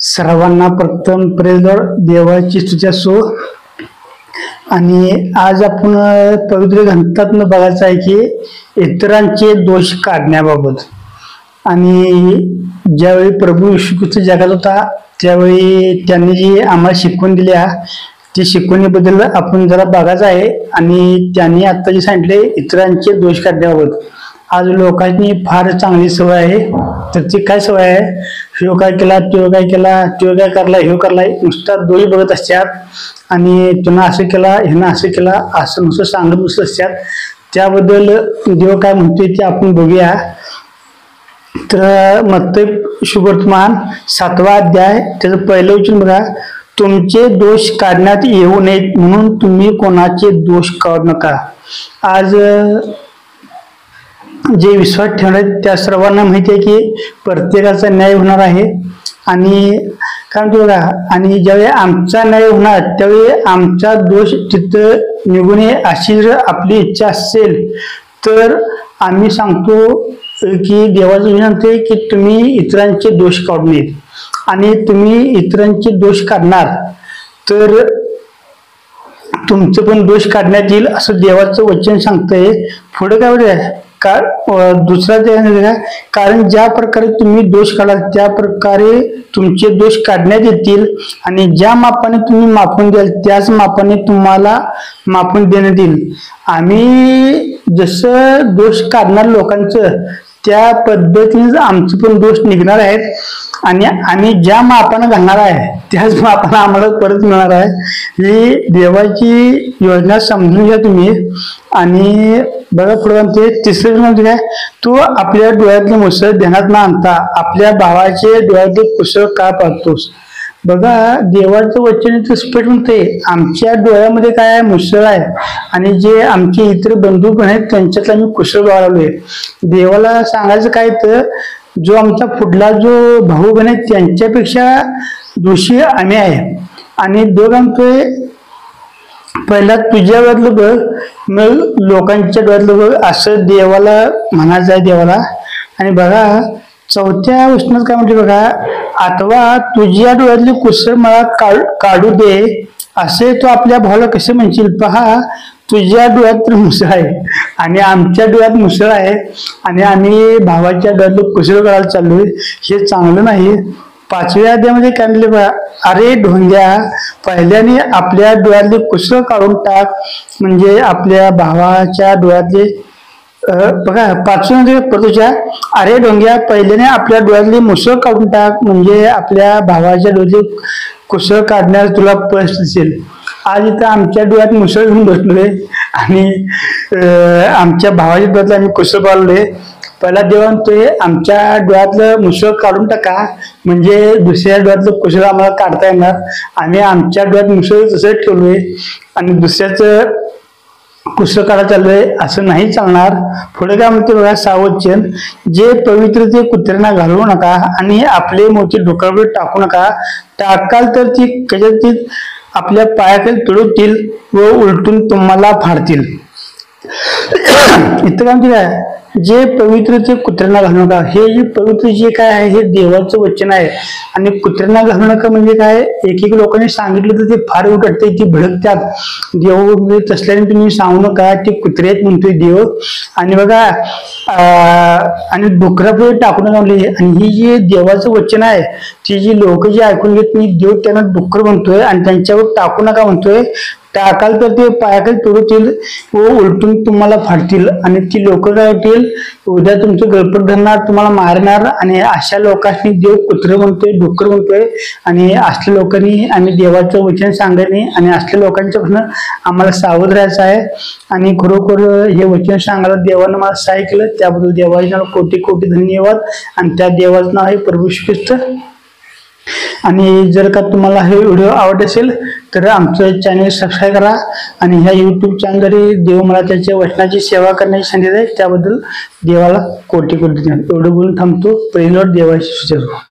सर्वांना प्रथम praise Lord, देवाची स्तुती असो। आणि आज आपण पवित्र ग्रंथातून बघायचं आहे की इतरांचे दोष काढण्याबाबत। आणि ज्यावेळी प्रभू येशू ख्रिस्त जगात होता त्यावेळी त्यांनी जी आम्हाला शिकवण दिल्या ती शिकवणीबद्दल आपण जरा बघायचं आहे। आणि त्यांनी आता जे सांगितले इतरांचे दोष काढण्याबाबत, आज लोकांनी फार चांगली सवय आहे। तर ती काय सवय आहे? ह्यो काय केला, तो काय केला, तो काय करला, ह्यो करलाय, नुसता दोष बघत असतात। आणि तुला असं केला, ह्यानं असं केला, असं नुसतं सांगत नुसतं असतात। त्याबद्दल देव काय म्हणतोय ते आपण बघूया। तर मत्ती शुभवर्तमान 7वा अध्याय त्याचं पहिलं वचन बघा, तुमचे दोष काढण्यात येऊ नयेत म्हणून तुम्ही कोणाचे दोष काढू नका। आज जे विश्वास ठेवणार त्या सर्वांना माहिती आहे की प्रत्येकाचा न्याय होणार आहे। आणि काय म्हणतो बघा, आणि ज्यावेळी आमचा न्याय होणार त्यावेळी आमचा दोष तिथं निघून नये अशी जर आपली इच्छा असेल तर आम्ही सांगतो की देवाचं विनंती की तुम्ही इतरांचे दोष काढू नयेत। आणि तुम्ही इतरांचे दोष काढणार तर तुमचं पण दोष काढण्यात येईल असं देवाचं वचन सांगतंय। पुढे काय म्हणते का दुसरा ते, कारण ज्या प्रकारे तुम्ही दोष काढाल त्या प्रकारे तुमचे दोष काढण्यात येतील। आणि ज्या मापाने तुम्ही मापून द्याल त्याच मापाने तुम्हाला मापून देण्यात येईल। आम्ही जसं दोष काढणार लोकांचं त्या पद्धतीने आमचे पण दोष निघणार आहेत। आणि आम्ही ज्या मापानं घालणार आहे त्याच मापानं आम्हाला परत मिळणार आहे। ही देवाची योजना समजून घ्या तुम्ही। आणि बघा पुढे म्हणते तिसरं म्हणजे काय, तू आपल्या डोळ्यातले मुसळ ध्यानात न आणता आपल्या भावाचे डोळ्यातले कुसळ का पाहतोस। बघा देवाचं वचन स्पष्ट म्हणते आमच्या डोळ्यामध्ये काय आहे, मुसळ आहे। आणि जे आमचे इतर बंधू पण आहेत त्यांच्यातला आम्ही कुसळ बघालोय। देवाला सांगायचं काय तर जो आमचा पुढला जो भाऊ बहीण आहे त्यांच्यापेक्षा दोषी आम्ही आहे। आणि देव म्हणतोय पहिला तुझ्या डोळ्यातलं बघ मग लोकांच्या डोळ्यातलं बघ असं देवाला म्हणायचं आहे देवाला। आणि बघा चौथ्या वचनात काय म्हणते बघा, अथवा तुझ्या डोळ्यातली कुसळ मला काढू दे असे तो आपल्या भावाला कसे म्हणशील। पहा तुझ्या डोळ्यात मुसळ आहे आणि आमच्या डोळ्यात मुसळ आहे आणि आम्ही भावाच्या डोळ्यातलं कुसळ काढायला चाललोय, हे चांगलं नाही। 5व्या अध्यायामध्ये काय म्हणले बघा, अरे ढोंग्या पहिल्याने आपल्या डोळ्यातले कुसळ काढून टाक म्हणजे आपल्या भावाच्या डोळ्यातले बघा 5व्या प्रतुच्या, अरे ढोंग्या पहिल्याने आपल्या डोळ्यातले मुसळ काढून टाक म्हणजे आपल्या भावाच्या डोळ्यातले कुसळ काढण्यास तुला पस्ट दिसेल। आज इथं आमच्या डोळ्यात मुसळ घेऊन बसलोय आणि आमच्या भावाच्या डोळ्यातलं आम्ही कुसळ काढलोय। पहिला देव म्हणतोय आमच्या डोळ्यातलं मुसळ काढून टाका म्हणजे दुसऱ्या डोळ्यातलं कुसळ आम्हाला काढता येणार। आम्ही आमच्या डोळ्यात मुसळ तसं ठेवलोय आणि दुसऱ्याचं कुसळ काढा चाललोय असं नाही चालणार। पुढे काय म्हणते बघा 6वं वचन, जे पवित्र ते कुत्र्यांना घालवू नका आणि आपले मोठे डोक्यावर टाकू नका, टाकाल तर ती कदाचित आपल्या पायाखाली तुडवतील व उलटून तुम्हाला फाडतील। इथं काय म्हणते काय, जे पवित्र ते कुत्र्यांना घालू नका, हे जे पवित्र जे काय आहे हे देवाचं वचन आहे। आणि कुत्र्यांना घालू नका म्हणजे काय, एक लोकांनी सांगितलं तर ते फार उठते ती भडकतात। देव तसल्याने तुम्ही सांगू नका ते कुत्रे आहेत म्हणतोय देव। आणि बघा आणि डुकरापुढे टाकू नका म्हणले। आणि ही जे देवाचं वचन आहे ती जी लोक जे ऐकून घेत नाही देव त्यांना डुक्कर म्हणतोय आणि त्यांच्यावर टाकू नका म्हणतोय। टाकाल तर ते पायाखाली तुडवतील व उलटून तुम्हाला फाडतील। आणि ती लोक काय होतील, उद्या तुमचं गळपट धरणार, तुम्हाला मारणार। आणि अशा लोकांनी देव कुत्र म्हणतोय, डुक्कर म्हणतोय। आणि असल्या लोकांनी आम्ही देवाचं वचन सांगायने आणि असल्या लोकांच्यापासून आम्हाला सावध राहायचं आहे। आणि खरोखर हे वचन सांगायला देवानं मला सहाय्य केलं, त्याबद्दल देवाचे नाव कोटी कोटी धन्यवाद। आणि त्या देवाचं नाव आहे प्रभू येशू ख्रिस्त। आणि जर का तुम्हाला हे व्हिडिओ आवडत असेल तर आमचं चॅनल सबस्क्राईब करा। आणि ह्या यूट्यूब चॅनलद्वारे देव मला त्याच्या वचनाची सेवा करण्याची संधी आहे, त्याबद्दल देवाला कोटी कोटी धन्यवाद। एवढं बोलून थांबतो। प्रेज लॉर्ड, देवाची स्तुती।